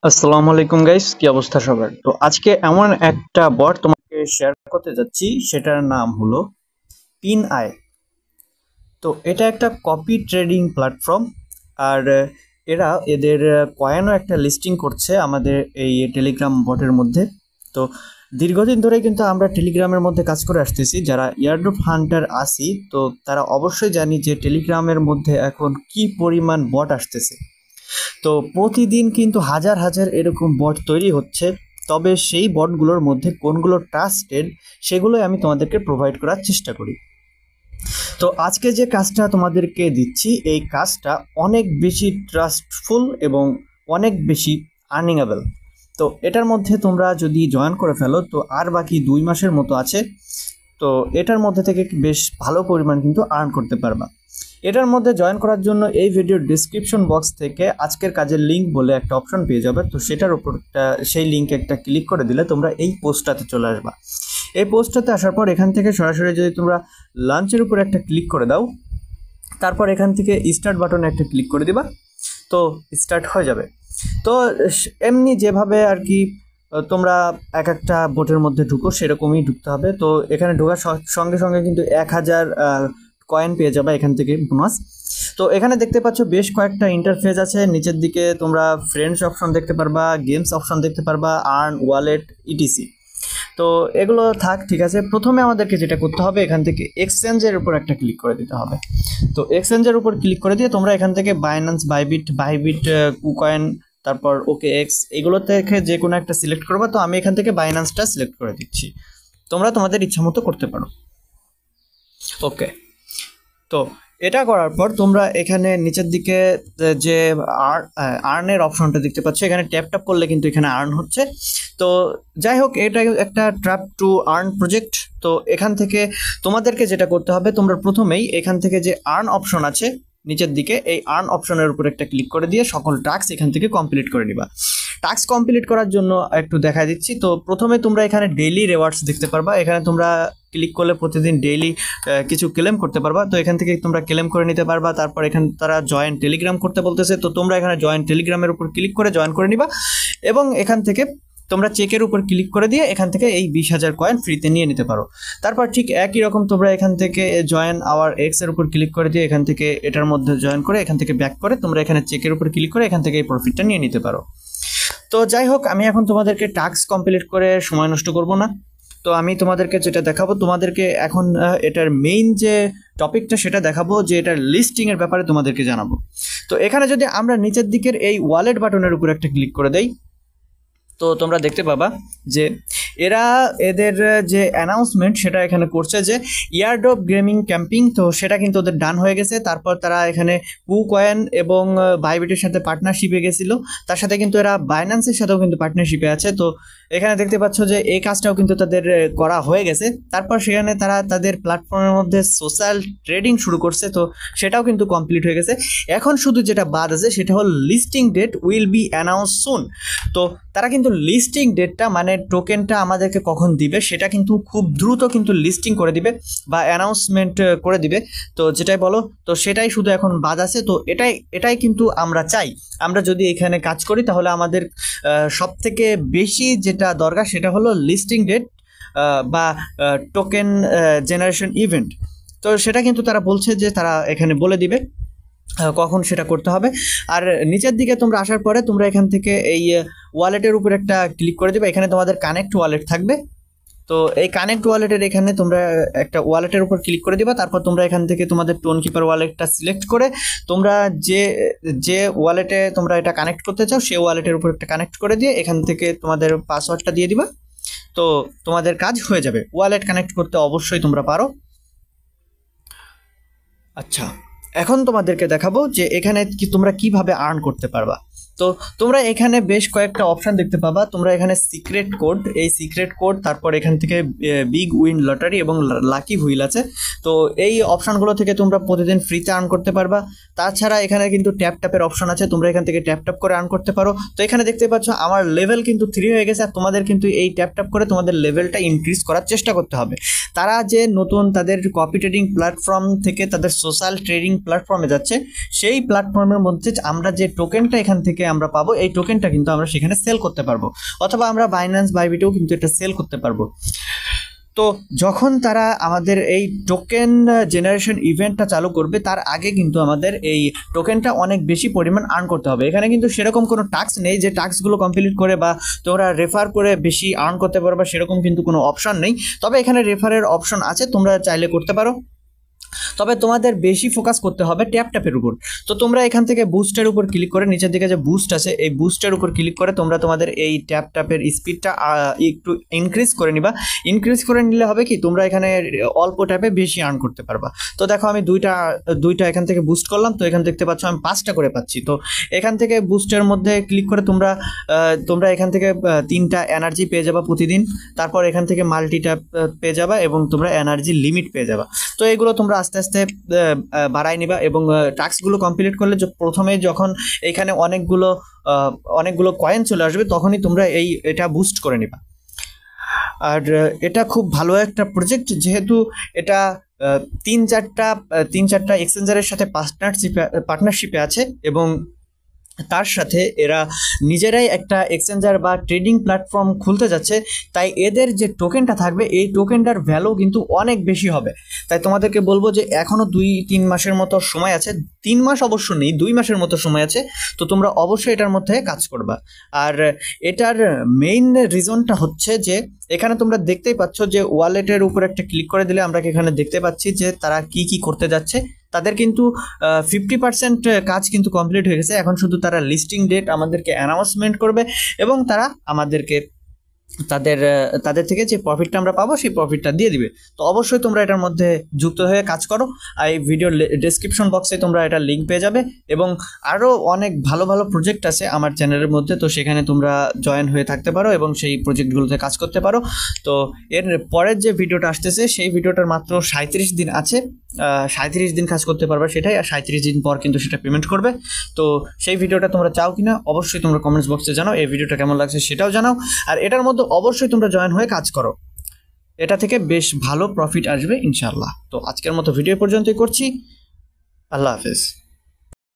আসসালামু আলাইকুম গাইস, কি অবস্থা সবার? তো আজকে এমন একটা বট তোমাকে শেয়ার করতে যাচ্ছি, সেটার নাম হলো পিন আই। তো এটা একটা কপি ট্রেডিং প্ল্যাটফর্ম। আর এরা এদের কয়েনও একটা লিস্টিং করছে আমাদের এই টেলিগ্রাম বটের মধ্যে। তো দীর্ঘদিন ধরে কিন্তু আমরা টেলিগ্রামের মধ্যে কাজ করে আসতেছি, যারা ইয়ারড্রপ হান্টার আসি, তো তারা অবশ্যই জানি যে টেলিগ্রামের মধ্যে এখন কি পরিমাণ বট আসতেছে। তো প্রতিদিন কিন্তু হাজার হাজার এরকম বট তৈরি হচ্ছে। তবে সেই বটগুলোর মধ্যে কোনগুলো ট্রাস্টেড সেগুলোই আমি তোমাদেরকে প্রোভাইড করার চেষ্টা করি। তো আজকে যে কাজটা তোমাদেরকে দিচ্ছি, এই কাজটা অনেক বেশি ট্রাস্টফুল এবং অনেক বেশি আর্নিংয়েবল। তো এটার মধ্যে তোমরা যদি জয়েন করে ফেলো, তো আর বাকি 2 মাসের মতো আছে। তো এটার মধ্যে থেকে বেশ ভালো পরিমাণ কিন্তু আর্ন করতে পারবা। এটার মধ্যে জয়েন করার জন্য এই ভিডিওর ডিসক্রিপশন বক্স থেকে আজকের কাজের লিঙ্ক বলে একটা অপশন পেয়ে যাবে। তো সেটার উপর সেই লিঙ্কে একটা ক্লিক করে দিলে তোমরা এই পোস্টটাতে চলে আসবা। এই পোস্টটাতে আসার পর এখান থেকে সরাসরি যদি তোমরা লাঞ্চের উপর একটা ক্লিক করে দাও, তারপর এখান থেকে স্টার্ট বাটনে একটা ক্লিক করে দিবা, তো স্টার্ট হয়ে যাবে। তো এমনি যেভাবে আর কি তোমরা এক একটা বোটের মধ্যে ঢুকো সেরকমই ঢুকতে হবে। তো এখানে ঢোকার সঙ্গে সঙ্গে কিন্তু 1000 কয়েন পেয়ে যাবে এখান থেকে বোনাস। তো এখানে দেখতে পাচ্ছ বেশ কয়েকটা ইন্টারফেস আছে। নিচের দিকে তোমরা ফ্রেন্ডস অপশন দেখতে পারবা, গেমস অপশন দেখতে পারবা, আর্ন, ওয়ালেট, ইটিসি। তো এগুলো থাক, ঠিক আছে। প্রথমে আমাদেরকে যেটা করতে হবে, এখান থেকে এক্সচেঞ্জের উপর একটা ক্লিক করে দিতে হবে। তো এক্সচেঞ্জের উপর ক্লিক করে দিয়ে তোমরা এখান থেকে বাইন্যান্স, বাইবিট, কুকয়েন, তারপর ওকে এক্স, এগুলো থেকে যে কোনো একটা সিলেক্ট করবা। তো আমি এখান থেকে বাইন্যান্সটা সিলেক্ট করে দিচ্ছি, তোমরা তোমাদের ইচ্ছা মতো করতে পারো। ওকে, তো এটা করার পর তোমরা এখানে নিচের দিকে যে আর্নের অপশনটা দেখতে পাচ্ছ, এখানে ট্যাপ করলে কিন্তু এখানে আর্ন হচ্ছে। তো যাই হোক, এটা একটা ট্র্যাপ টু আর্ন প্রজেক্ট। তো এখান থেকে তোমাদেরকে যেটা করতে হবে, তোমরা প্রথমেই এখান থেকে যে আর্ন অপশন আছে নিচের দিকে, এই আর্ন অপশনের উপর একটা ক্লিক করে দিয়ে সকল টাস্ক এখান থেকে কমপ্লিট করে নিবা। টাস্ক কমপ্লিট করার জন্য একটু দেখা দিচ্ছি। তো প্রথমে তোমরা এখানে ডেইলি রিওয়ার্ডস দেখতে পারবা। এখানে তোমরা ক্লিক করলে প্রতিদিন ডেইলি কিছু ক্লেম করতে পারবা। তো এখান থেকে তোমরা ক্লেম করে নিতে পারবা। তারপর এখানে তারা জয়েন টেলিগ্রাম করতে বলতেছে, তো তোমরা এখানে জয়েন টেলিগ্রামের উপর ক্লিক করে জয়েন করে নিবা। এবং এখান থেকে তোমরা চেকের উপর ক্লিক করে দিয়ে এখান থেকে এই 20,000 কয়েন ফ্রিতে নিয়ে নিতে পারো। তারপর ঠিক একই রকম তোমরা এখান থেকে জয়েন আওয়ার এক্স এর উপর ক্লিক করে দিয়ে এখান থেকে এটার মধ্যে জয়েন করে এখান থেকে ব্যাক করে তোমরা এখানে চেকের উপর ক্লিক করে এখান থেকে এই প্রফিটটা নিয়ে নিতে পারো। তো যাই হোক, আমি এখন তোমাদেরকে টাস্ক কমপ্লিট করে সময় নষ্ট করব না। তো আমি তোমাদেরকে যেটা দেখাবো, তোমাদেরকে এখন এটার মেইন যে টপিকটা সেটা দেখাবো, যে এটার লিস্টিং এর ব্যাপারে তোমাদেরকে জানাবো। তো এখানে যদি আমরা নিচের দিকের এই ওয়ালেট বাটনের উপর একটা ক্লিক করে দেই, তো তোমরা দেখতে পাবা যে এরা এদের যে অ্যানাউন্সমেন্ট সেটা এখানে করছে যে ইয়ারড্রপ গেমিং ক্যাম্পিং, তো সেটা কিন্তু ওদের ডান হয়ে গেছে। তারপর তারা এখানে কুকয়েন এবং বাইবিটের সাথে পার্টনারশিপে গেছিল, তার সাথে কিন্তু এরা বাইন্যান্সের সাথেও কিন্তু পার্টনারশিপে আছে। তো এখানে দেখতে পাচ্ছ যে এই কাজটাও কিন্তু তাদের করা হয়ে গেছে। তারপর সেখানে তারা তাদের প্ল্যাটফর্মের মধ্যে সোশ্যাল ট্রেডিং শুরু করছে, তো সেটাও কিন্তু কমপ্লিট হয়ে গেছে। এখন শুধু যেটা বাদ আছে সেটা হল listing date will be announce soon. তো তারা কিন্তু লিস্টিং ডেটটা মানে টোকেনটা আমাদেরকে কখন দিবে সেটা কিন্তু খুব দ্রুত কিন্তু লিস্টিং করে দিবে বা অ্যানাউন্সমেন্ট করে দিবে। তো যেটাই বলো, তো সেটাই শুধু এখন বাদ আছে। তো এটাই কিন্তু আমরা চাই। আমরা যদি এখানে কাজ করি তাহলে আমাদের সব থেকে বেশি যেটা দরকার সেটা হলো লিস্টিং ডেট বা টোকেন জেনারেশন ইভেন্ট। তো সেটা কিন্তু তারা বলছে যে তারা এখানে বলে দিবে কখন সেটা করতে হবে। আর নিচের দিকে তোমরা আসার পরে তোমরা এখান থেকে এই ওয়ালেটের উপর একটা ক্লিক করে দেবে। এখানে তোমাদের কানেক্ট ওয়ালেট থাকবে। তো এই কানেক্ট ওয়ালেটের এখানে তোমরা একটা ওয়ালেটের উপর ক্লিক করে দিবা। তারপর তোমরা এখান থেকে তোমাদের টোন কিপার ওয়ালেটটা সিলেক্ট করে তোমরা যে ওয়ালেটে তোমরা এটা কানেক্ট করতে চাও সেই ওয়ালেটের উপর একটা কানেক্ট করে দিয়ে এখান থেকে তোমাদের পাসওয়ার্ডটা দিয়ে দিবা। তো তোমাদের কাজ হয়ে যাবে। ওয়ালেট কানেক্ট করতে অবশ্যই তোমরা পারো। আচ্ছা, এখন তোমাদেরকে দেখাবো যে এখানে কি তোমরা কিভাবে আর্ন করতে পারবা। তো তোমরা এখানে বেশ কয়েকটা অপশন দেখতে পাবা। তোমরা এখানে সিক্রেট কোড, এই সিক্রেট কোড, তারপর এখান থেকে বিগ উইন লটারি এবং লাকি হুইল আছে। তো এই অপশনগুলো থেকে তোমরা প্রতিদিন ফ্রিতে আর্ন করতে পারবা। তাছাড়া এখানে কিন্তু ট্যাপের অপশন আছে, তোমরা এখান থেকে ট্যাপ করে আর্ন করতে পারো। তো এখানে দেখতে পাচ্ছ আমার লেভেল কিন্তু 3 হয়ে গেছে। আর তোমাদের কিন্তু এই ট্যাপ করে তোমাদের লেভেলটা ইনক্রিজ করার চেষ্টা করতে হবে। তারা যে নতুন তাদের কপি ট্রেডিং প্ল্যাটফর্ম থেকে তাদের সোশ্যাল ট্রেডিং প্ল্যাটফর্মে যাচ্ছে, সেই প্ল্যাটফর্মের মধ্যে আমরা যে টোকেনটা এখান থেকে আমরা পাবো, এই টোকেনটা কিন্তু আমরা সেখানে সেল করতে পারবো, অথবা আমরা বাইন্যান্স বাইবিটেও কিন্তু এটা সেল করতে পারবো। তো যখন তারা আমাদের এই টোকেন জেনারেশন ইভেন্টটা চালু করবে তার আগে কিন্তু আমাদের এই টোকেনটা অনেক বেশি পরিমাণ আর্ন করতে হবে। এখানে কিন্তু সেরকম কোনো টাস্ক নেই যে টাস্কগুলো কমপ্লিট করে বা তোমরা রেফার করে বেশি আর্ন করতে পারবে, সেরকম কিন্তু কোনো অপশন নেই। তবে এখানে রেফারের অপশন আছে, তোমরা চাইলে করতে পারো। তবে তোমাদের বেশি ফোকাস করতে হবে ট্যাপের উপর। তো তোমরা এখান থেকে বুস্টের উপর ক্লিক করে, নিচের দিকে যে বুস্ট আছে এই বুস্টের উপর ক্লিক করে তোমরা তোমাদের এই ট্যাপের স্পিডটা একটু ইনক্রিজ করে নিবা। ইনক্রিজ করে নিলে হবে কি, তোমরা এখানে অল্প ট্যাপে বেশি আর্ন করতে পারবা। তো দেখো আমি দুইটা এখান থেকে বুস্ট করলাম, তো এখানে দেখতে পাচ্ছ আমি 5টা করে পাচ্ছি। তো এখান থেকে বুস্টের মধ্যে ক্লিক করে তোমরা এখান থেকে 3টা এনার্জি পেয়ে যাবা প্রতিদিন। তারপর এখান থেকে মাল্টি ট্যাপ পেয়ে যাবা এবং তোমরা এনার্জি লিমিট পেয়ে যাবা। তো এগুলো তোমরা আস্তে আস্তে বাড়াই নিবা এবং টাস্কগুলো কমপ্লিট করলে প্রথমে যখন এইখানে অনেকগুলো কয়েন চলে আসবে তখনই তোমরা এটা বুস্ট করে নিবা। আর এটা খুব ভালো একটা প্রজেক্ট, যেহেতু এটা 3-4টা এক্সচেঞ্জারের সাথে পার্টনারশিপে আছে এবং তার সাথে এরা নিজেরাই একটা এক্সচেঞ্জার বা ট্রেডিং প্ল্যাটফর্ম খুলতে যাচ্ছে। তাই এদের যে টোকেনটা থাকবে এই টোকেনটার ভ্যালু কিন্তু অনেক বেশি হবে। তাই তোমাদেরকে বলবো যে এখনও 2-3 মাসের মতো সময় আছে, 3 মাস অবশ্য নেই, 2 মাসের মতো সময় আছে। তো তোমরা অবশ্যই এটার মধ্যে কাজ করবা। আর এটার মেইন রিজনটা হচ্ছে যে এখানে তোমরা দেখতেই পাচ্ছ যে ওয়ালেটের উপর একটা ক্লিক করে দিলে আমরা এখানে দেখতে পাচ্ছি যে তারা কি করতে যাচ্ছে। তাদের কিন্তু 50% কাজ কিন্তু কমপ্লিট হয়ে গেছে। এখন শুধু তারা লিস্টিং ডেট আমাদেরকে অ্যানাউন্সমেন্ট করবে এবং তারা আমাদেরকে তাদের থেকে যে প্রফিটটা আমরা পাবো সেই প্রফিটটা দিয়ে দিবে। তো অবশ্যই তোমরা এটার মধ্যে যুক্ত হয়ে কাজ করো। আর এই ভিডিওর ডেসক্রিপশন বক্সে তোমরা এটা লিঙ্ক পেয়ে যাবে এবং আরও অনেক ভালো ভালো প্রজেক্ট আছে আমার চ্যানেলের মধ্যে। তো সেখানে তোমরা জয়েন হয়ে থাকতে পারো এবং সেই প্রজেক্টগুলোতে কাজ করতে পারো। তো এর পরের যে ভিডিওটা আসতেছে সেই ভিডিওটার মাত্র 37 দিন আছে, 37 দিন কাজ করতে পারবে সেটাই, আর 37 দিন পর কিন্তু সেটা পেমেন্ট করবে। তো সেই ভিডিওটা তোমরা চাও কিনা অবশ্যই তোমরা কমেন্টস বক্সে জানাও, এই ভিডিওটা কেমন লাগছে সেটাও জানাও। আর এটার মধ্যে অবশ্যই তোমরা জয়েন হয়ে কাজ করো, এটা থেকে বেশ ভালো প্রফিট আসবে ইনশাআল্লাহ। তো আজকের মতো ভিডিও পর্যন্তই করছি, আল্লাহ হাফেজ।